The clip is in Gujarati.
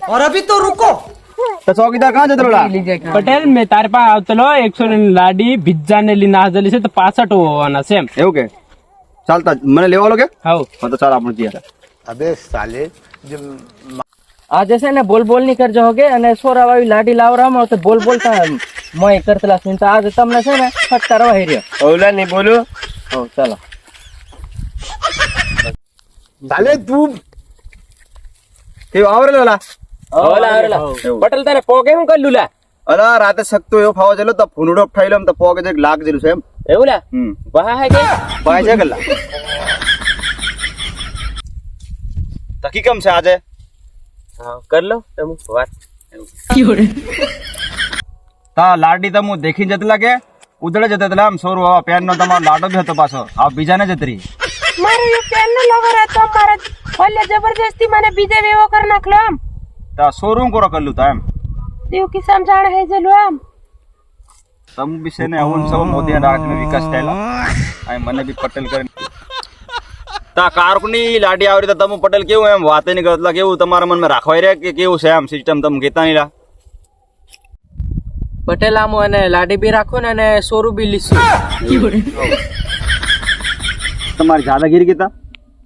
और अभी तो रुको તો ચોકીદાર કાં જતો લા પટેલ મેં તારે પાસે આવતલો 100 ની લાડી ભીજા ને લઈને હાજરી છે તો 65 હોવાના છે એમ. એવું કે ચાલતા મને લેવા લો કે હાઉ હા તો ચાલ આપણે જઈએ अबे साले जो આજે છે ને બોલ બોલ ની કરજો હોગે અને સોરા વાળી લાડી લાવરામાં તો બોલ બોલતા મોય કરતલા છે તો આજે તમને છે ને ફટકારવા હઈ રહ્યો ઓલા નહીં બોલું હો ચાલો साले तू કેવું આવરે લોલા પટેલ તારે પોગે હું કરી લુલા અલા રાતે સકતો એવો ફાવો ચલો તો ફૂનડો ઠાઈલો એમ તો પોગે જે લાગ જેલું છે એમ એવું લા વાહ હે કે ભાઈ છે ગલ્લા તકી કેમ છે આજે હા કર લો તમે વાત તા લાડી તમુ દેખીને જત લાગે ઉદળે જતા એટલે આમ સોરું આવા પેન નો તમારો લાડો બી હતો પાછો આ બીજાને જતરી મારો એ પેન નો લવર હતો મારા ઓલે જબરજસ્તી મને બીજે વેવો કર નાખલો આમ તા સોરું કોરો કરલું તા એમ દેવ કિસાન જાણ હે જલો આમ તમ બી છે ને આવું સૌ મોદી રાખ વિકાસ થયેલા આ મને બી પટેલ કરી તા કારકની લાડી આવરી તો તમે પટેલ કેવું એમ વાતે નહીં કરતલા કેવું તમારા મનમાં રાખવાય રે કે કેવું છે આમ સિસ્ટમ તમે કહેતા નહીં લા પટેલ આમો અને લાડી બી રાખો ને અને સોરું બી લીસું તમારી દાદાગીરી કીધા